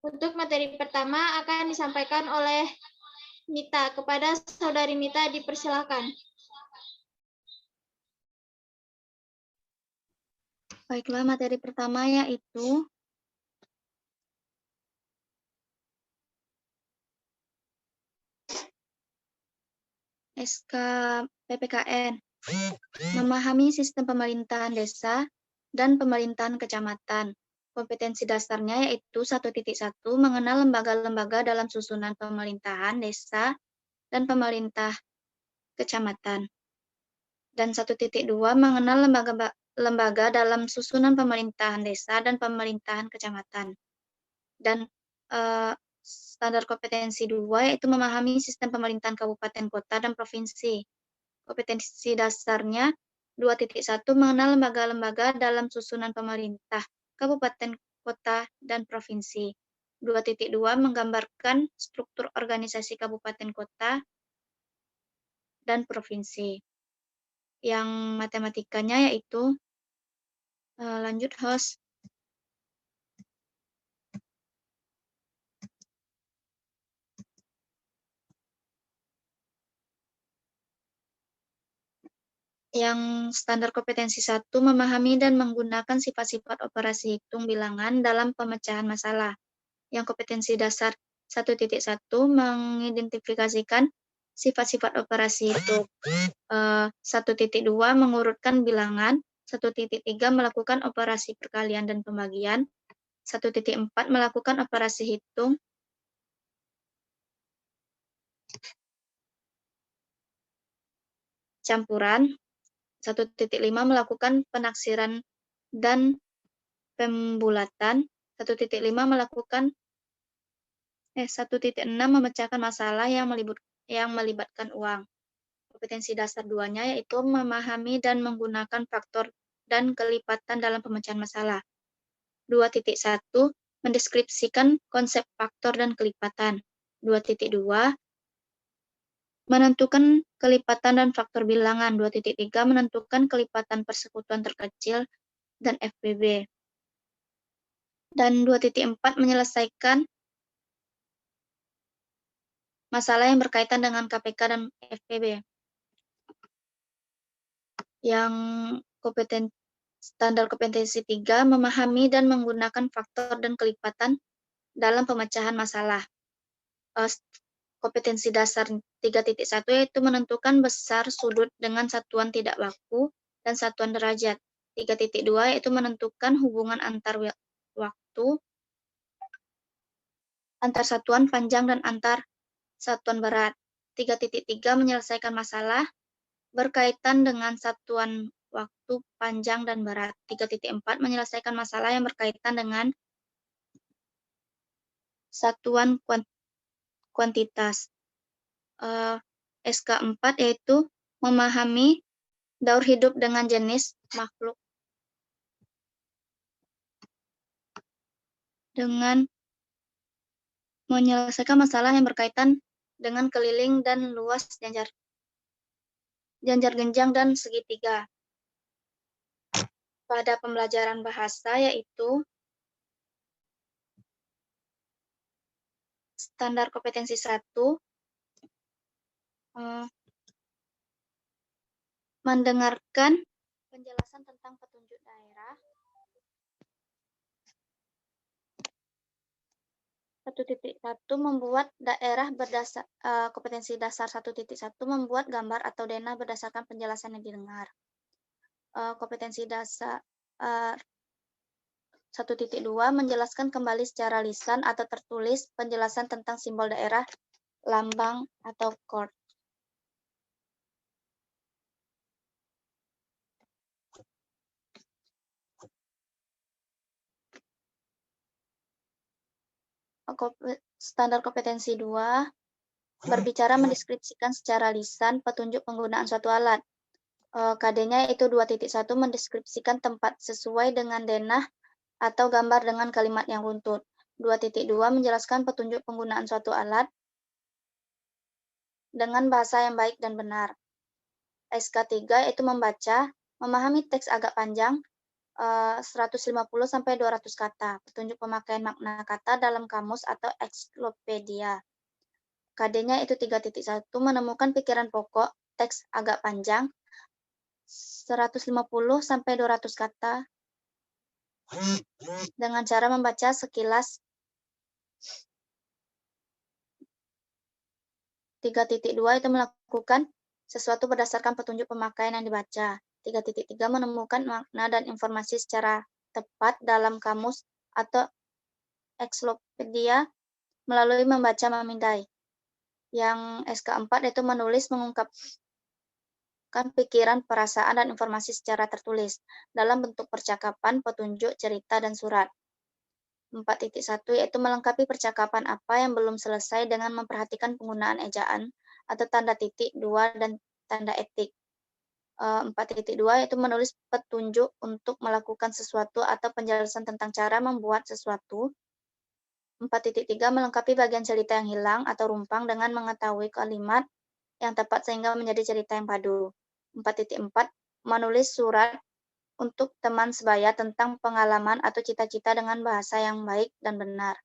Untuk materi pertama akan disampaikan oleh Mita. Kepada Saudari Mita dipersilakan. Baiklah, materi pertama yaitu SK PPKN, memahami sistem pemerintahan desa dan pemerintahan kecamatan. Kompetensi dasarnya yaitu 1.1 mengenal lembaga-lembaga dalam susunan pemerintahan desa dan pemerintah kecamatan. Dan 1.2 mengenal lembaga dalam susunan pemerintahan desa dan pemerintahan kecamatan. Dan standar kompetensi 2 yaitu memahami sistem pemerintahan kabupaten, kota, dan provinsi. Kompetensi dasarnya 2.1 mengenal lembaga-lembaga dalam susunan pemerintah kabupaten, kota, dan provinsi. 2.2 menggambarkan struktur organisasi kabupaten, kota, dan provinsi. Yang matematikanya yaitu lanjut host. Yang standar kompetensi 1 memahami dan menggunakan sifat-sifat operasi hitung bilangan dalam pemecahan masalah. Yang kompetensi dasar 1.1 mengidentifikasikan sifat-sifat operasi hitung. 1.2 mengurutkan bilangan. 1.3 melakukan operasi perkalian dan pembagian. 1.4 melakukan operasi hitung campuran. 1.5 melakukan penaksiran dan pembulatan. 1.5 melakukan 1.6 memecahkan masalah yang melibatkan uang. Kompetensi dasar 2-nya yaitu memahami dan menggunakan faktor dan kelipatan dalam pemecahan masalah. 2.1 mendeskripsikan konsep faktor dan kelipatan. 2.2 menentukan kelipatan dan faktor bilangan. 2.3 menentukan kelipatan persekutuan terkecil dan FPB. Dan 2.4 menyelesaikan masalah yang berkaitan dengan KPK dan FPB. Yang standar kompetensi 3 memahami dan menggunakan faktor dan kelipatan dalam pemecahan masalah. Kompetensi dasar 3.1 yaitu menentukan besar sudut dengan satuan tidak baku dan satuan derajat. 3.2 yaitu menentukan hubungan antar waktu, antar satuan panjang dan antar satuan berat. 3.3 menyelesaikan masalah berkaitan dengan satuan waktu panjang dan berat. 3.4 menyelesaikan masalah yang berkaitan dengan satuan kuantitas. SK4 yaitu memahami daur hidup dengan jenis makhluk dengan menyelesaikan masalah yang berkaitan dengan keliling dan luas janjar genjang dan segitiga. Pada pembelajaran bahasa yaitu standar kompetensi 1 mendengarkan penjelasan tentang petunjuk daerah. 1.1 membuat daerah berdasar kompetensi dasar 1.1 membuat gambar atau denah berdasarkan penjelasan yang didengar. Kompetensi dasar 1.2 menjelaskan kembali secara lisan atau tertulis penjelasan tentang simbol daerah, lambang, atau chord. Standar kompetensi 2 berbicara mendeskripsikan secara lisan petunjuk penggunaan suatu alat. KD-nya yaitu 2.1 mendeskripsikan tempat sesuai dengan denah atau gambar dengan kalimat yang runtut. 2.2 menjelaskan petunjuk penggunaan suatu alat dengan bahasa yang baik dan benar. SK3 yaitu membaca, memahami teks agak panjang, 150 sampai 200 kata. Petunjuk pemakaian makna kata dalam kamus atau ensiklopedia. KD-nya itu 3.1 menemukan pikiran pokok, teks agak panjang, 150 sampai 200 kata dengan cara membaca sekilas. 3.2 itu melakukan sesuatu berdasarkan petunjuk pemakaian yang dibaca. 3.3 menemukan makna dan informasi secara tepat dalam kamus atau ensiklopedia melalui membaca memindai. Yang SK4 itu menulis mengungkapkan pikiran, perasaan, dan informasi secara tertulis dalam bentuk percakapan, petunjuk, cerita, dan surat. 4.1 yaitu melengkapi percakapan apa yang belum selesai dengan memperhatikan penggunaan ejaan atau tanda titik, dua, dan tanda etik. 4.2 yaitu menulis petunjuk untuk melakukan sesuatu atau penjelasan tentang cara membuat sesuatu. 4.3 melengkapi bagian cerita yang hilang atau rumpang dengan mengetahui kalimat yang tepat sehingga menjadi cerita yang padu. 4.4 menulis surat untuk teman sebaya tentang pengalaman atau cita-cita dengan bahasa yang baik dan benar.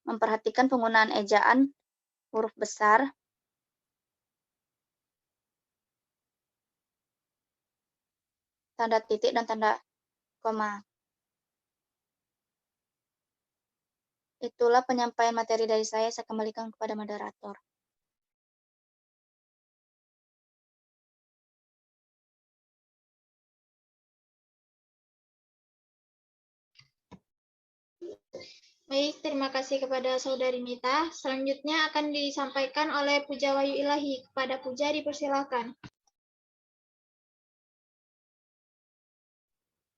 Memperhatikan penggunaan ejaan, huruf besar, tanda titik, dan tanda koma. Itulah penyampaian materi dari saya kembalikan kepada moderator. Baik, terima kasih kepada Saudari Mita. Selanjutnya akan disampaikan oleh Puja Wayu Ilahi. Kepada Puja dipersilakan.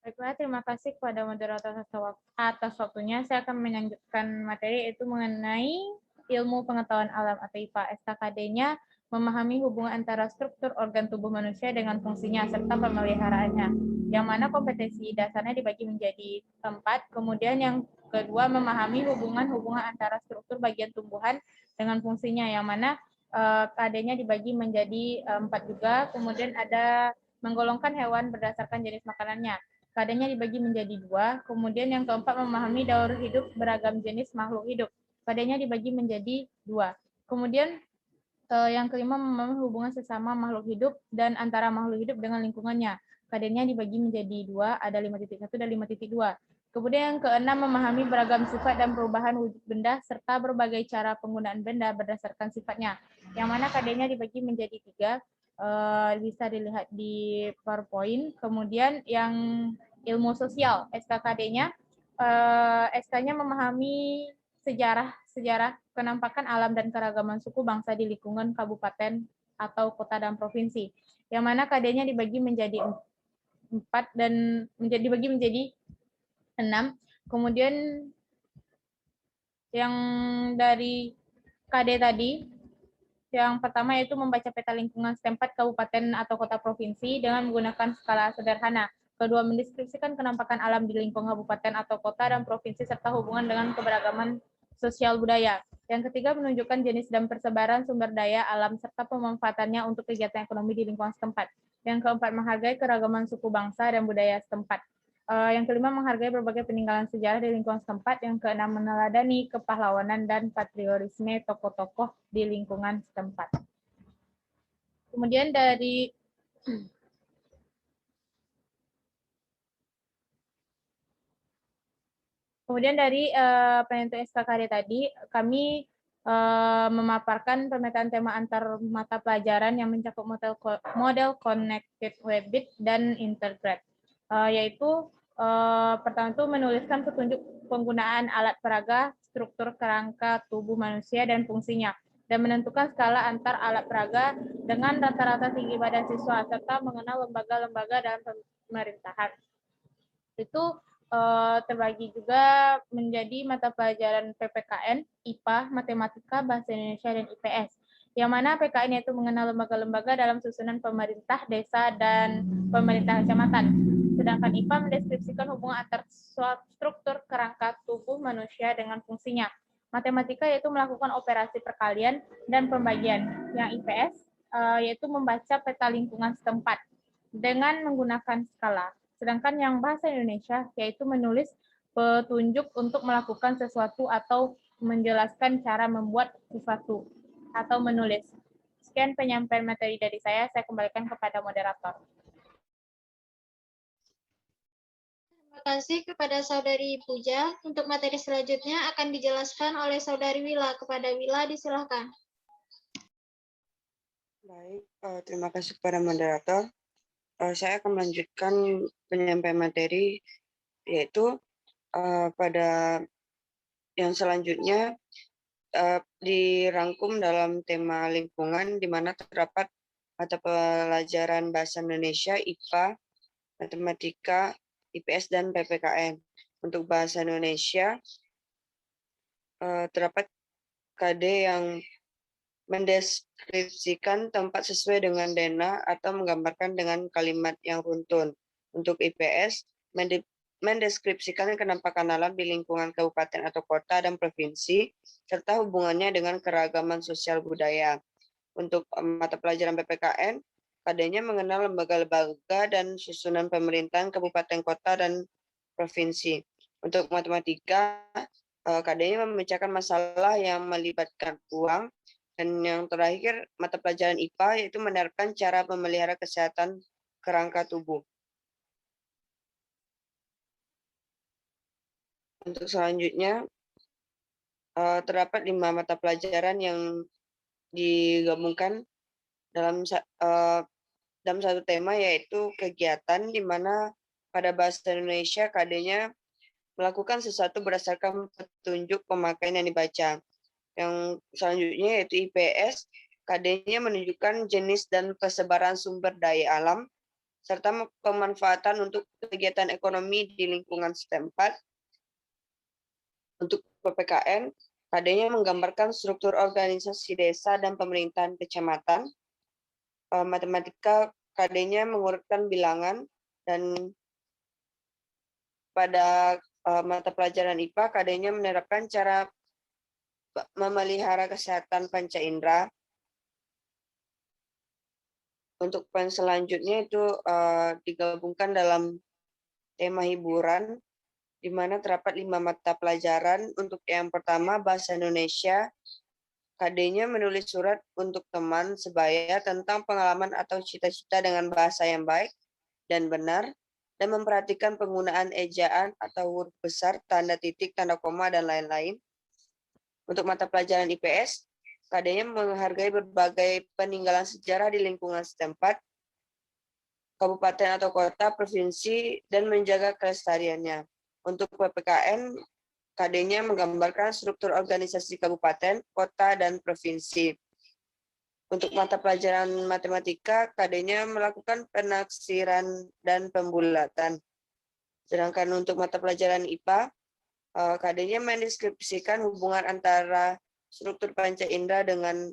Baiklah, terima kasih kepada moderator atas waktunya. Saya akan melanjutkan materi yaitu mengenai ilmu pengetahuan alam atau IPA. SKKD-nya memahami hubungan antara struktur organ tubuh manusia dengan fungsinya serta pemeliharaannya. Yang mana kompetensi dasarnya dibagi menjadi 4. Kemudian yang kedua memahami hubungan antara struktur bagian tumbuhan dengan fungsinya. Yang mana KD-nya dibagi menjadi 4 juga. Kemudian ada menggolongkan hewan berdasarkan jenis makanannya. KD-nya dibagi menjadi 2. Kemudian yang keempat memahami daur hidup beragam jenis makhluk hidup. KD-nya dibagi menjadi 2. Kemudian yang kelima memahami hubungan sesama makhluk hidup dan antara makhluk hidup dengan lingkungannya. KD-nya dibagi menjadi 2, ada 5.1 dan 5.2. Kemudian yang keenam memahami beragam sifat dan perubahan wujud benda serta berbagai cara penggunaan benda berdasarkan sifatnya. Yang mana KD-nya dibagi menjadi 3. Bisa dilihat di PowerPoint. Kemudian yang ilmu sosial, SKKD-nya, SK-nya memahami sejarah penampakan alam dan keragaman suku bangsa di lingkungan kabupaten atau kota dan provinsi. Yang mana KD-nya dibagi menjadi 4 dan dibagi menjadi 6. Kemudian yang dari KD tadi, yang pertama yaitu membaca peta lingkungan setempat kabupaten atau kota provinsi dengan menggunakan skala sederhana. Kedua, mendeskripsikan penampakan alam di lingkungan kabupaten atau kota dan provinsi serta hubungan dengan keberagaman sosial budaya. Yang ketiga, menunjukkan jenis dan persebaran sumber daya alam serta pemanfaatannya untuk kegiatan ekonomi di lingkungan setempat. Yang keempat, menghargai keragaman suku bangsa dan budaya setempat. Yang kelima, menghargai berbagai peninggalan sejarah di lingkungan setempat. Yang keenam, meneladani kepahlawanan dan patriotisme tokoh-tokoh di lingkungan setempat. Kemudian dari penentu SKKD tadi, kami memaparkan pemetaan tema antar mata pelajaran yang mencakup model connected webit dan integrate, yaitu pertama itu menuliskan petunjuk penggunaan alat peraga, struktur kerangka tubuh manusia dan fungsinya, dan menentukan skala antar alat peraga dengan rata-rata tinggi badan siswa, serta mengenal lembaga-lembaga dalam pemerintahan. Itu terbagi juga menjadi mata pelajaran PPKN, IPA, Matematika, Bahasa Indonesia, dan IPS. Yang mana PKN itu mengenal lembaga-lembaga dalam susunan pemerintah, desa, dan pemerintah kecamatan. Sedangkan IPA mendeskripsikan hubungan antar struktur kerangka tubuh manusia dengan fungsinya. Matematika yaitu melakukan operasi perkalian dan pembagian. Yang IPS yaitu membaca peta lingkungan setempat dengan menggunakan skala. Sedangkan yang bahasa Indonesia yaitu menulis petunjuk untuk melakukan sesuatu atau menjelaskan cara membuat sesuatu atau menulis. Sekian penyampaian materi dari saya kembalikan kepada moderator. Terima kasih kepada Saudari Puja. Untuk materi selanjutnya akan dijelaskan oleh Saudari Wila. Kepada Wila, disilahkan. Baik, terima kasih kepada moderator. Saya akan melanjutkan penyampaian materi, yaitu pada yang selanjutnya dirangkum dalam tema lingkungan, di mana terdapat mata pelajaran Bahasa Indonesia, IPA, Matematika, IPS, dan PPKN. Untuk Bahasa Indonesia, terdapat KD yang mendeskripsikan tempat sesuai dengan denah atau menggambarkan dengan kalimat yang runtun. Untuk IPS, mendeskripsikan kenampakan alam di lingkungan kabupaten atau kota dan provinsi, serta hubungannya dengan keragaman sosial budaya. Untuk mata pelajaran PPKN, KD-nya mengenal lembaga-lembaga dan susunan pemerintahan kabupaten kota dan provinsi. Untuk matematika, KD-nya memecahkan masalah yang melibatkan uang. Dan yang terakhir, mata pelajaran IPA yaitu menerapkan cara memelihara kesehatan kerangka tubuh. Untuk selanjutnya, terdapat 5 mata pelajaran yang digabungkan dalam satu tema, yaitu kegiatan, di mana pada Bahasa Indonesia KD-nya melakukan sesuatu berdasarkan petunjuk pemakaian yang dibaca. Yang selanjutnya yaitu IPS, KD-nya menunjukkan jenis dan persebaran sumber daya alam, serta pemanfaatan untuk kegiatan ekonomi di lingkungan setempat. Untuk PPKN, KD-nya menggambarkan struktur organisasi desa dan pemerintahan kecamatan. Matematika, KD-nya mengurutkan bilangan, dan pada mata pelajaran IPA, KD-nya menerapkan cara memelihara kesehatan panca indera. Untuk poin selanjutnya itu digabungkan dalam tema hiburan, di mana terdapat 5 mata pelajaran. Untuk yang pertama, Bahasa Indonesia, KD-nya menulis surat untuk teman sebaya tentang pengalaman atau cita-cita dengan bahasa yang baik dan benar, dan memperhatikan penggunaan ejaan atau huruf besar, tanda titik, tanda koma, dan lain-lain. Untuk mata pelajaran IPS, KD-nya menghargai berbagai peninggalan sejarah di lingkungan setempat, kabupaten atau kota, provinsi, dan menjaga kelestariannya. Untuk PPKN, KD-nya menggambarkan struktur organisasi kabupaten, kota, dan provinsi. Untuk mata pelajaran matematika, KD-nya melakukan penaksiran dan pembulatan. Sedangkan untuk mata pelajaran IPA, KD-nya mendeskripsikan hubungan antara struktur panca indera dengan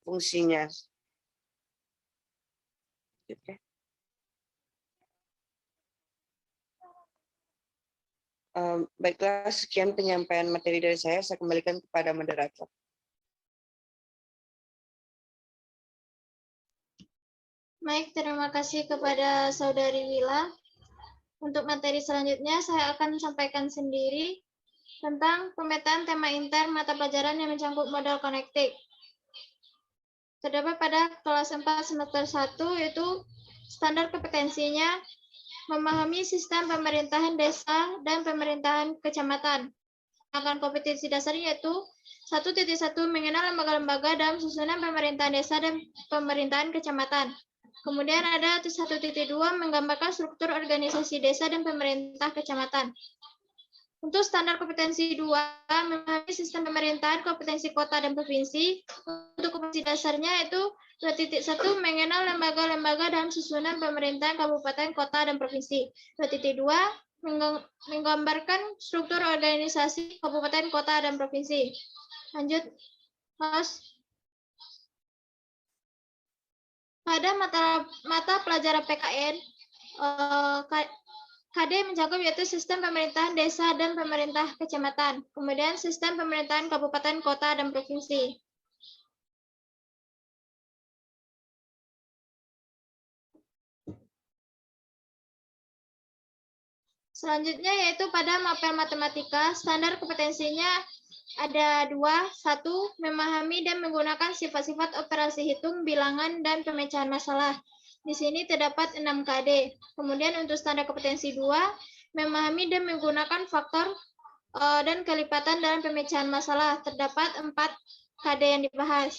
fungsinya. Oke. Baiklah, sekian penyampaian materi dari saya kembalikan kepada moderator. Baik, terima kasih kepada Saudari Wila. Untuk materi selanjutnya, saya akan sampaikan sendiri tentang pemetaan tema inter mata pelajaran yang mencangkup modal konektik. Terdapat pada kelas 4 semester 1, yaitu standar kompetensinya memahami sistem pemerintahan desa dan pemerintahan kecamatan. Sedangkan kompetensi dasarnya yaitu 1.1 mengenal lembaga-lembaga dalam susunan pemerintahan desa dan pemerintahan kecamatan. Kemudian ada 1.2 menggambarkan struktur organisasi desa dan pemerintah kecamatan. Untuk standar kompetensi 2, memahami sistem pemerintahan kompetensi kota dan provinsi. Untuk kompetensi dasarnya yaitu 2.1 mengenal lembaga-lembaga dalam susunan pemerintahan kabupaten, kota, dan provinsi. 2.2 menggambarkan struktur organisasi kabupaten, kota, dan provinsi. Lanjut, Mas. Pada mata pelajaran PKN, KD mencakup yaitu sistem pemerintahan desa dan pemerintah kecamatan, kemudian sistem pemerintahan kabupaten, kota, dan provinsi. Selanjutnya yaitu pada mapel matematika, standar kompetensinya ada dua. Satu, memahami dan menggunakan sifat-sifat operasi hitung, bilangan, dan pemecahan masalah. Di sini terdapat 6 KD. Kemudian untuk standar kompetensi 2, memahami dan menggunakan faktor dan kelipatan dalam pemecahan masalah. Terdapat 4 KD yang dibahas.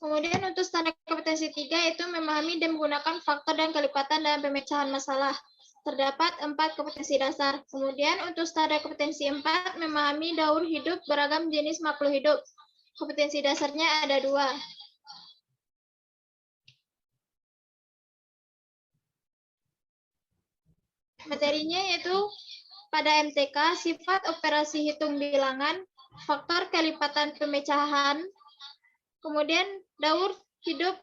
Kemudian untuk standar kompetensi 3 yaitu memahami dan menggunakan faktor dan kelipatan dalam pemecahan masalah. Terdapat 4 kompetensi dasar. Kemudian untuk standar kompetensi 4, memahami daur hidup beragam jenis makhluk hidup. Kompetensi dasarnya ada 2. Materinya yaitu pada MTK, sifat operasi hitung bilangan, faktor kelipatan pemecahan, kemudian daur hidup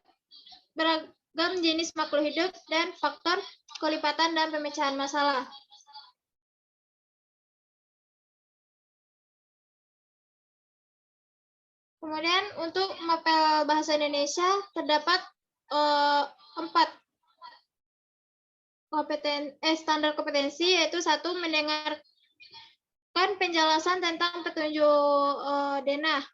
beragam jenis makhluk hidup, dan faktor kelipatan dan pemecahan masalah. Kemudian untuk mapel bahasa Indonesia terdapat 4 standar kompetensi, yaitu 1, mendengarkan penjelasan tentang petunjuk denah.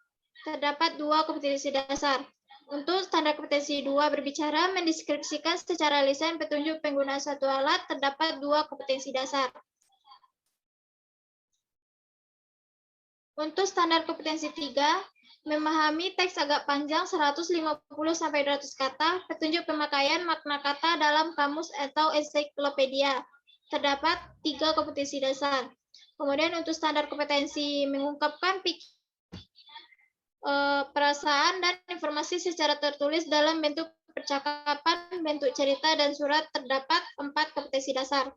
Terdapat 2 kompetensi dasar. Untuk standar kompetensi 2 berbicara, mendeskripsikan secara lisan petunjuk penggunaan suatu alat. Terdapat 2 kompetensi dasar. Untuk standar kompetensi 3, memahami teks agak panjang 150-200 kata, petunjuk pemakaian makna kata dalam kamus atau ensiklopedia. Terdapat 3 kompetensi dasar. Kemudian untuk standar kompetensi mengungkapkan perasaan dan informasi secara tertulis dalam bentuk percakapan, bentuk cerita, dan surat. Terdapat 4 kompetensi dasar.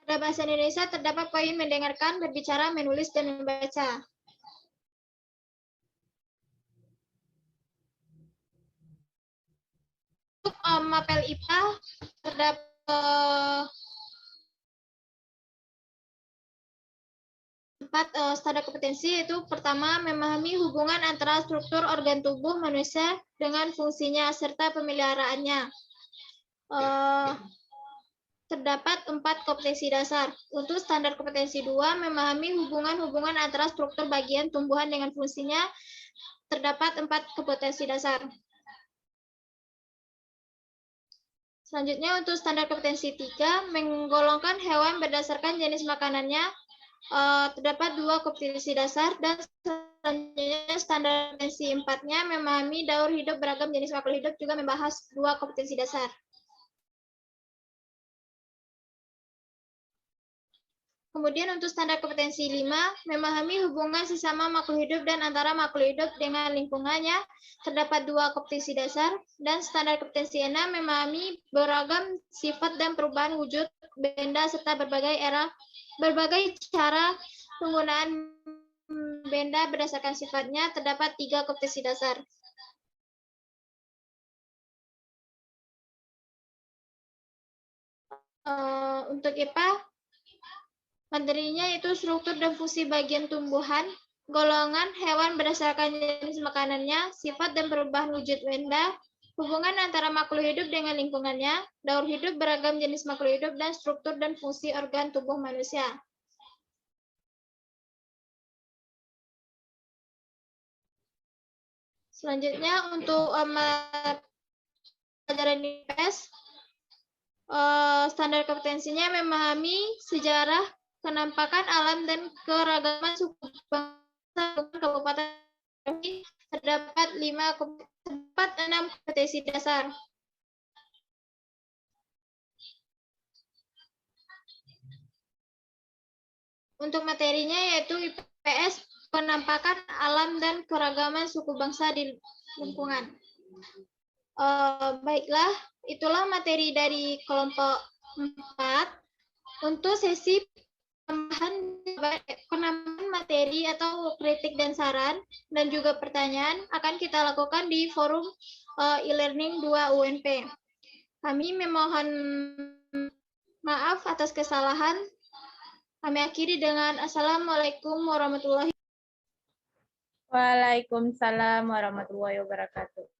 Pada bahasa Indonesia terdapat poin mendengarkan, berbicara, menulis, dan membaca. Untuk mapel IPA terdapat standar kompetensi, yaitu pertama, memahami hubungan antara struktur organ tubuh manusia dengan fungsinya serta pemeliharaannya. Terdapat 4 kompetensi dasar. Untuk standar kompetensi 2, memahami hubungan-hubungan antara struktur bagian tumbuhan dengan fungsinya. Terdapat 4 kompetensi dasar. Selanjutnya untuk standar kompetensi 3, menggolongkan hewan berdasarkan jenis makanannya. Terdapat 2 kompetensi dasar. Dan selanjutnya standar kompetensi 4-nya, memahami daur hidup beragam jenis makhluk hidup, juga membahas 2 kompetensi dasar. Kemudian untuk standar kompetensi 5, memahami hubungan sesama makhluk hidup dan antara makhluk hidup dengan lingkungannya. Terdapat 2 kompetensi dasar. Dan standar kompetensi 6, memahami beragam sifat dan perubahan wujud benda serta berbagai cara penggunaan benda berdasarkan sifatnya. Terdapat 3 kompetensi dasar. Untuk IPA, materinya itu struktur dan fungsi bagian tumbuhan, golongan hewan berdasarkan jenis makanannya, sifat dan perubahan wujud benda, hubungan antara makhluk hidup dengan lingkungannya, daur hidup beragam jenis makhluk hidup, dan struktur dan fungsi organ tubuh manusia. Selanjutnya untuk pelajaran IPS, standar kompetensinya memahami sejarah, penampakan alam, dan keragaman suku bangsa kabupaten. Terdapat 6 kompetensi dasar. Untuk materinya yaitu IPS, penampakan alam dan keragaman suku bangsa di lingkungan. Baiklah, itulah materi dari kelompok 4. Untuk sesi penambahan materi atau kritik dan saran dan juga pertanyaan akan kita lakukan di forum e-learning 2 UNP. Kami memohon maaf atas kesalahan. Kami akhiri dengan Assalamualaikum warahmatullahi wabarakatuh. Waalaikumsalam warahmatullahi wabarakatuh.